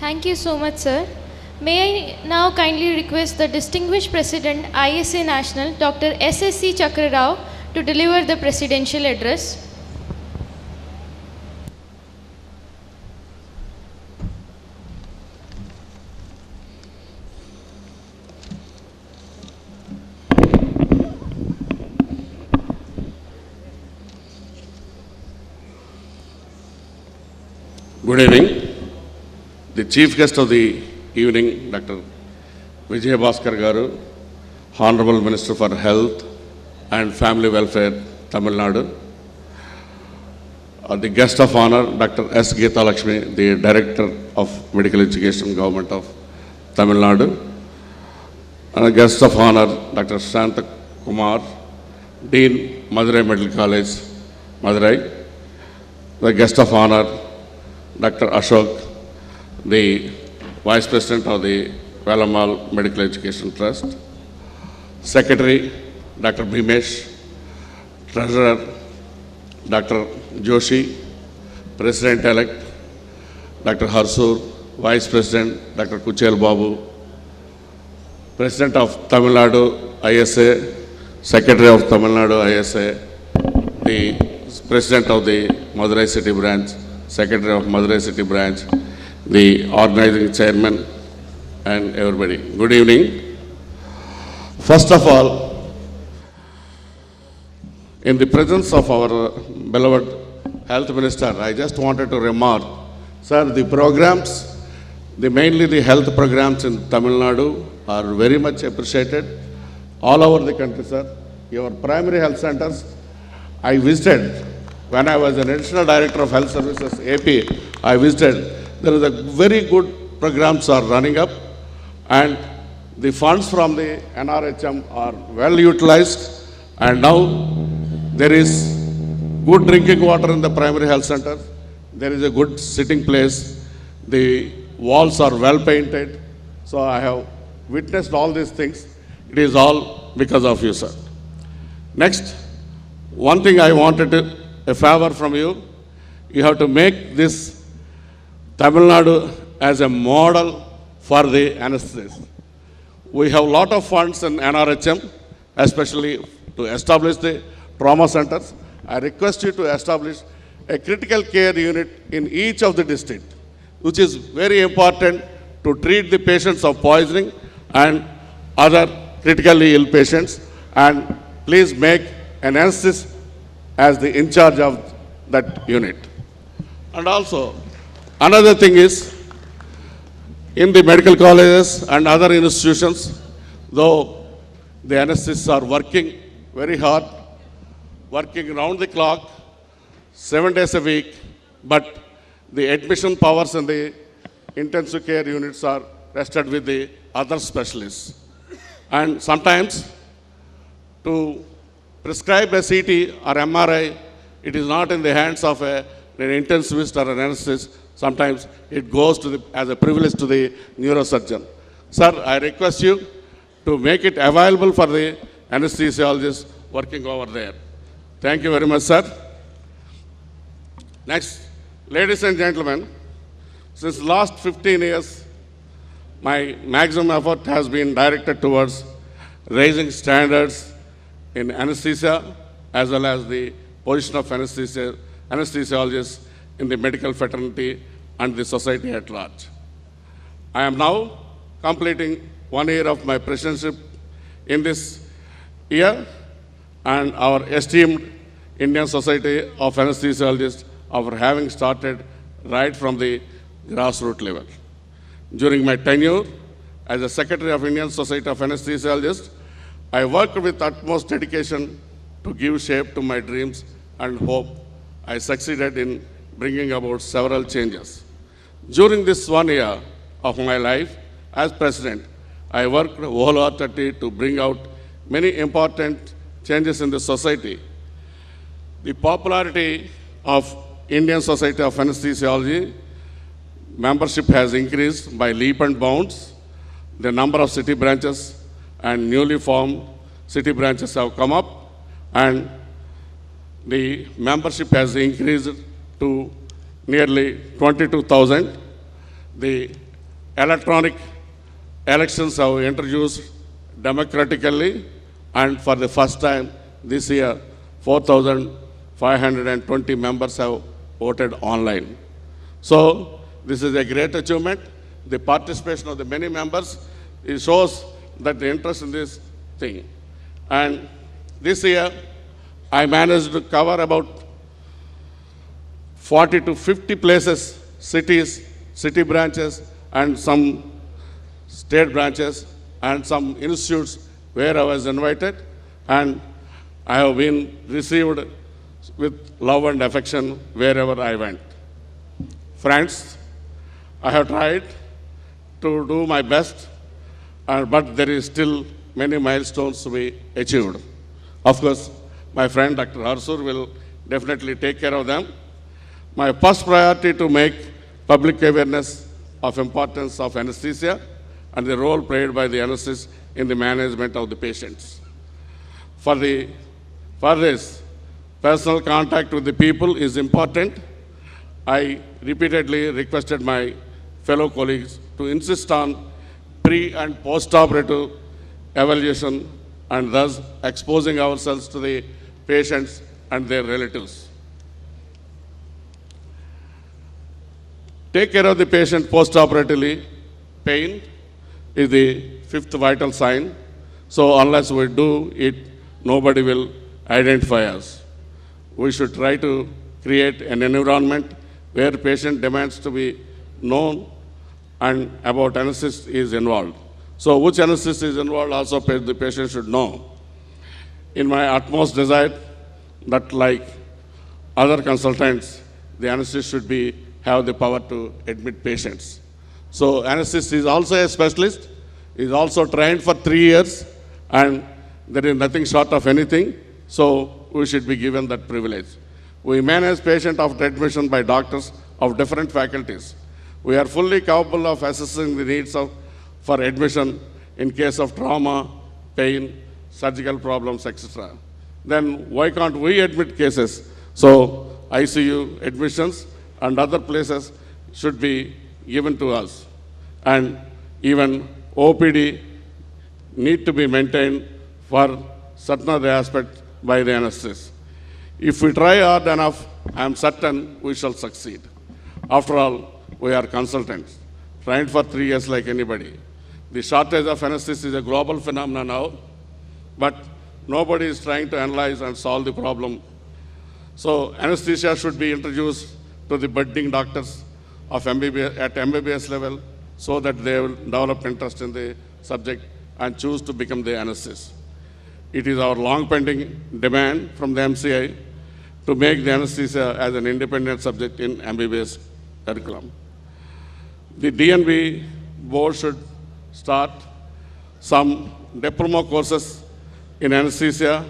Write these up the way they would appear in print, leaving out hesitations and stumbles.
Thank you so much, sir. May I now kindly request the distinguished President ISA National, Dr. SSC Chakra Rao, to deliver the presidential address. Good evening. The chief guest of the evening, Dr. Vijay Bhaskar Garu, Honorable Minister for Health and Family Welfare, Tamil Nadu. The guest of honor, Dr. S. Geeta Lakshmi, the Director of Medical Education, Government of Tamil Nadu. And a guest of honor, Dr. Shanta Kumar, Dean, Madurai Medical College, Madurai. The guest of honor, Dr. Ashok, the Vice President of the Velamal Medical Education Trust. Secretary, Dr. Bhimesh. Treasurer, Dr. Joshi. President-elect, Dr. Harsur. Vice President, Dr. Kuchel Babu. President of Tamil Nadu ISA, Secretary of Tamil Nadu ISA, the President of the Madurai City Branch, Secretary of Madurai City Branch, the organizing chairman, and everybody. Good evening. First of all, in the presence of our beloved Health Minister, I just wanted to remark, sir, the programs, mainly the health programs in Tamil Nadu are very much appreciated all over the country, sir. Your primary health centers, I visited when I was an additional director of health services, AP, I visited. There is a very good programs are running up, and the funds from the NRHM are well utilized, and now there is good drinking water in the primary health center. There is a good sitting place. The walls are well painted. So I have witnessed all these things. It is all because of you, sir. Next, one thing I wanted a favor from you. You have to make this Tamil Nadu as a model for the anesthesists. We have a lot of funds in NRHM, especially to establish the trauma centers. I request you to establish a critical care unit in each of the districts, which is very important to treat the patients of poisoning and other critically ill patients. And please make an anesthetist as the in charge of that unit. And also, another thing is, in the medical colleges and other institutions, though the anesthetists are working very hard, working round the clock, 7 days a week, but the admission powers in the intensive care units are rested with the other specialists. And sometimes to prescribe a CT or MRI, it is not in the hands of an intensivist or an anesthetist. Sometimes it goes to as a privilege to the neurosurgeon. Sir, I request you to make it available for the anesthesiologists working over there. Thank you very much, sir. Next, ladies and gentlemen, since last 15 years, my maximum effort has been directed towards raising standards in anesthesia as well as the position of anesthesiologists in the medical fraternity and the society at large. I am now completing 1 year of my presidency in this year, and our esteemed Indian Society of Anesthesiologists of having started right from the grassroots level. During my tenure as a Secretary of Indian Society of Anesthesiologists, I worked with utmost dedication to give shape to my dreams and hope. I succeeded in bringing about several changes. During this 1 year of my life as President, I worked wholeheartedly to bring out many important changes in the society. The popularity of Indian Society of Anesthesiology membership has increased by leap and bounds. The number of city branches and newly formed city branches have come up, and the membership has increased to nearly 22,000. The electronic elections have introduced democratically, and for the first time this year, 4,520 members have voted online. So this is a great achievement. The participation of the many members, it shows that the interest in this thing. And this year, I managed to cover about 40 to 50 places, cities, city branches, and some state branches, and some institutes where I was invited, and I have been received with love and affection wherever I went. Friends, I have tried to do my best, but there is still many milestones to be achieved. Of course, my friend Dr. Harsur will definitely take care of them. My first priority to make public awareness of importance of anesthesia and the role played by the anesthetist in the management of the patients. For this, personal contact with the people is important. I repeatedly requested my fellow colleagues to insist on pre- and post-operative evaluation and thus exposing ourselves to the patients and their relatives. Take care of the patient post-operatively. Pain is the fifth vital sign. So unless we do it, nobody will identify us. We should try to create an environment where patient demands to be known and about anesthetist is involved. So which anesthetist is involved also the patient should know. In my utmost desire that like other consultants, the anesthetist should have the power to admit patients. So anesthetist is also a specialist, is also trained for 3 years, and there is nothing short of anything, so we should be given that privilege. We manage patient after admission by doctors of different faculties. We are fully capable of assessing the needs for admission in case of trauma, pain, surgical problems, etc. Then why can't we admit cases? So ICU admissions and other places should be given to us. And even OPD need to be maintained for certain other aspects by the anesthetist. If we try hard enough, I am certain we shall succeed. After all, we are consultants, trained for 3 years like anybody. The shortage of anesthetists is a global phenomenon now, but nobody is trying to analyze and solve the problem. So anesthesia should be introduced to the budding doctors of MBBS, at MBBS level, so that they will develop interest in the subject and choose to become the anesthetist. It is our long-pending demand from the MCI to make the anesthesia as an independent subject in MBBS curriculum. The DNB board should start some diploma courses in anesthesia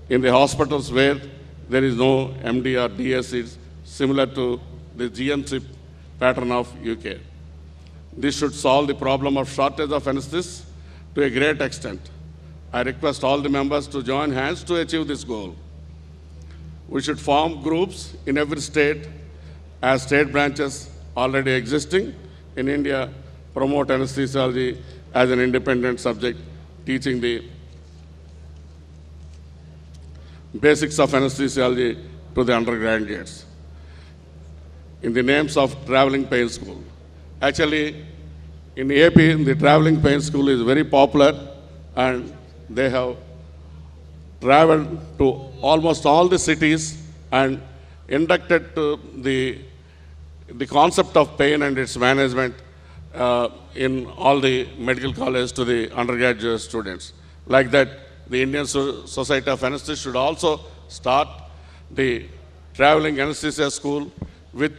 in the hospitals where there is no MD or DS seats, similar to the GMC pattern of UK. This should solve the problem of shortage of anesthetists to a great extent. I request all the members to join hands to achieve this goal. We should form groups in every state as state branches already existing in India promote anesthesiology as an independent subject, teaching the basics of anesthesiology to the undergraduates in the names of Traveling Pain School. Actually, in AP, the Traveling Pain School is very popular, and they have traveled to almost all the cities and inducted to the concept of pain and its management in all the medical colleges to the undergraduate students. Like that, the Indian Society of Anesthetists should also start the traveling anesthesia school with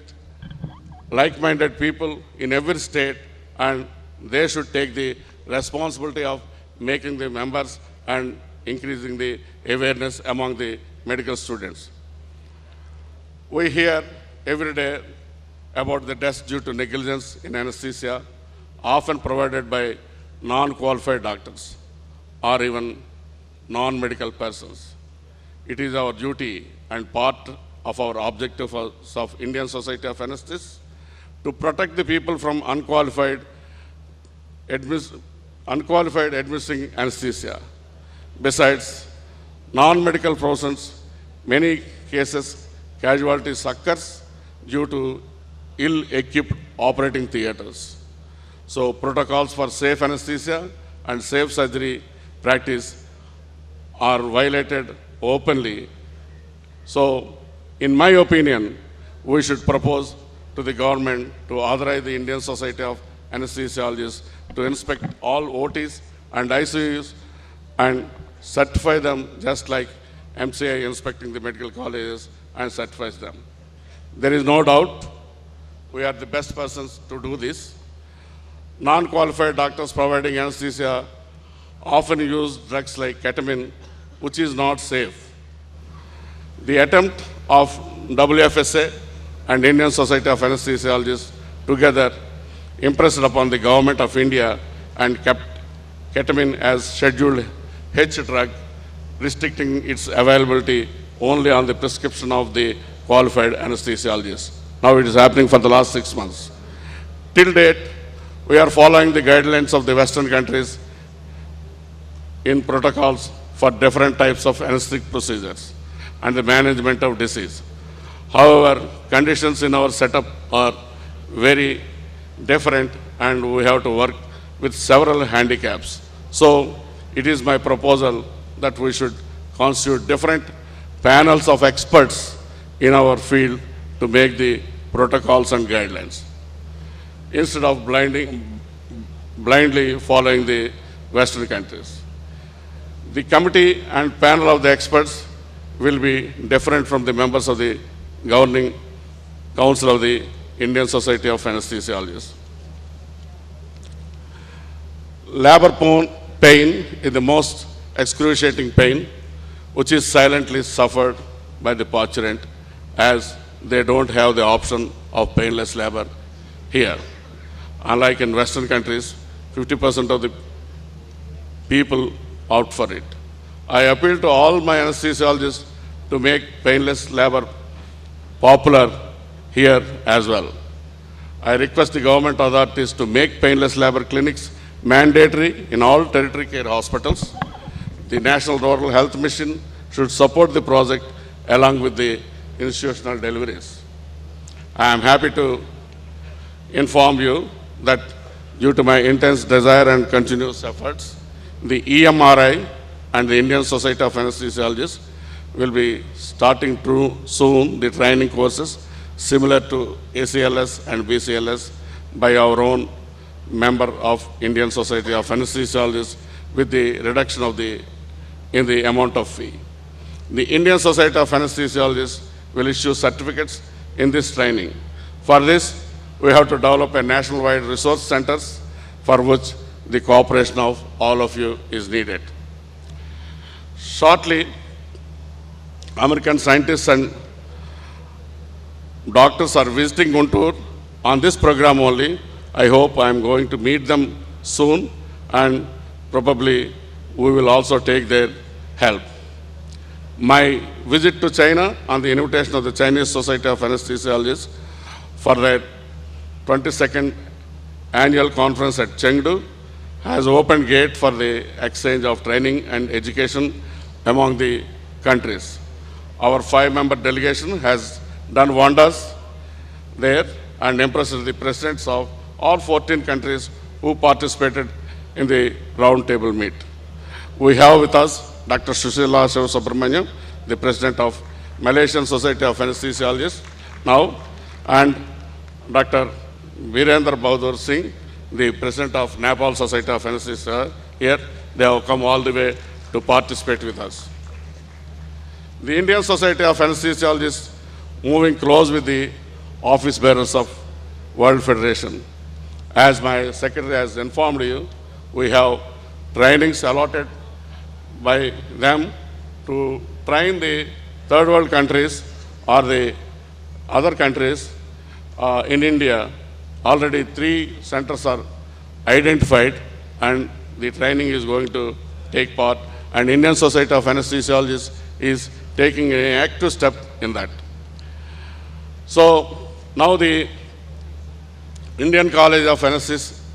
like-minded people in every state, and they should take the responsibility of making the members and increasing the awareness among the medical students. We hear every day about the deaths due to negligence in anesthesia, often provided by non-qualified doctors or even non-medical persons. It is our duty and part of our objective of Indian Society of Anesthetists to protect the people from unqualified unqualified administering anesthesia. Besides, non-medical professions, many cases casualties occurs due to ill-equipped operating theaters. So protocols for safe anesthesia and safe surgery practice are violated openly. So, in my opinion, we should propose to the government to authorize the Indian Society of Anesthesiologists to inspect all OTs and ICUs and certify them just like MCI inspecting the medical colleges and certifies them. There is no doubt we are the best persons to do this. Non-qualified doctors providing anesthesia often use drugs like ketamine, which is not safe. The attempt of WFSA and Indian Society of Anesthesiologists together impressed upon the government of India and kept ketamine as Scheduled H drug, restricting its availability only on the prescription of the qualified anesthesiologists. Now it is happening for the last 6 months. Till date, we are following the guidelines of the Western countries in protocols for different types of anesthetic procedures and the management of disease. However, conditions in our setup are very different and we have to work with several handicaps. So, it is my proposal that we should constitute different panels of experts in our field to make the protocols and guidelines, instead of blindly following the Western countries. The committee and panel of the experts will be different from the members of the governing council of the Indian Society of Anesthesiologists. Labor pain is the most excruciating pain, which is silently suffered by the parturient, as they don't have the option of painless labor here. Unlike in Western countries, 50% of the people opt for it. I appeal to all my anesthesiologists to make painless labor popular here as well. I request the government authorities to make painless labor clinics mandatory in all tertiary care hospitals. The National Rural Health Mission should support the project along with the institutional deliveries. I am happy to inform you that due to my intense desire and continuous efforts, the EMRI and the Indian Society of Anesthesiologists will be starting soon the training courses similar to ACLS and BCLS by our own member of Indian Society of Anesthesiologists with the reduction of in the amount of fee. The Indian Society of Anesthesiologists will issue certificates in this training. For this, we have to develop a nationwide resource centers for which the cooperation of all of you is needed. Shortly, American scientists and doctors are visiting Guntur on this program only. I hope I am going to meet them soon and probably we will also take their help. My visit to China on the invitation of the Chinese Society of Anesthesiologists for their 22nd annual conference at Chengdu has opened gate for the exchange of training and education among the countries. Our 5-member delegation has done wonders there and impressed the presidents of all 14 countries who participated in the roundtable meet. We have with us Dr. Sushila Shivasubramaniam, the president of Malaysian Society of Anesthesiologists now, and Dr. Virendra Bahadur Singh, the president of Nepal Society of Anesthesia here. They have come all the way to participate with us. The Indian Society of Anesthesiologists moving close with the office bearers of World Federation. As my secretary has informed you, we have trainings allotted by them to train the third world countries or the other countries in India. Already 3 centers are identified and the training is going to take part, and Indian Society of Anesthesiologists is taking an active step in that. So now the Indian College of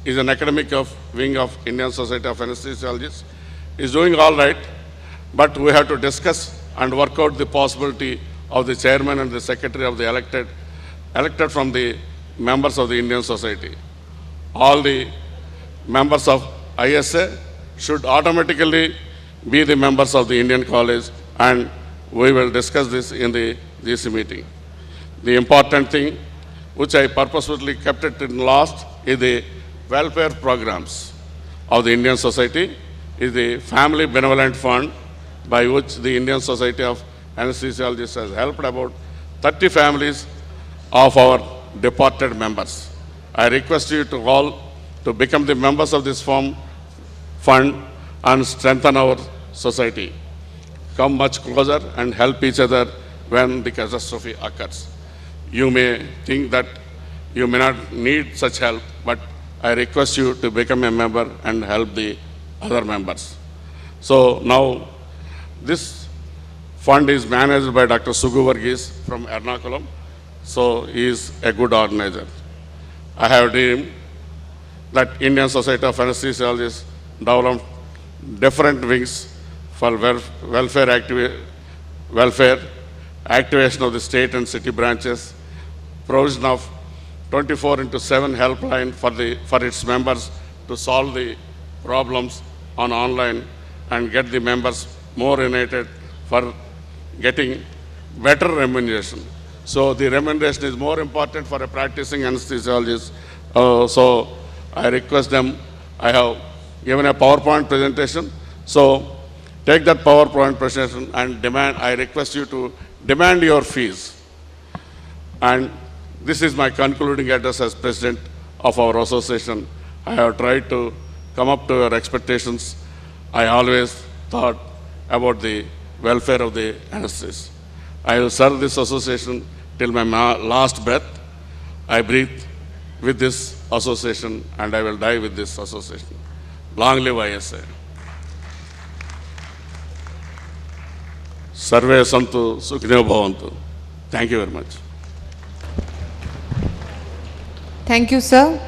is an academic wing of Indian Society of Anesthesiologists, is doing all right, but we have to discuss and work out the possibility of the chairman and the secretary of the elected from the members of the Indian Society. All the members of ISA should automatically be the members of the Indian College, and we will discuss this in the GC meeting. The important thing, which I purposefully kept it in last, is the welfare programs of the Indian Society, is the Family Benevolent Fund, by which the Indian Society of Anesthesiologists has helped about 30 families of our departed members. I request you to all to become the members of this fund and strengthen our society. Come much closer and help each other when the catastrophe occurs. You may think that you may not need such help, but I request you to become a member and help the other members. So now, this fund is managed by Dr. Sugu Varghese from Ernakulam. So he is a good organizer. I have dreamed that Indian Society of Anesthesiologists developed different wings for welfare activation of the state and city branches, provision of 24/7 helpline for its members to solve the problems on online and get the members more united for getting better remuneration. So the remuneration is more important for a practicing anesthesiologist. So I request them, I have given a PowerPoint presentation. So take that PowerPoint presentation and demand, I request you to demand your fees. And this is my concluding address as president of our association. I have tried to come up to your expectations. I always thought about the welfare of the anesthetists. I will serve this association till my last breath. I breathe with this association and I will die with this association. Long live ISA. Sarve Santu Sukhino Bhavantu. Thank you very much. Thank you, sir.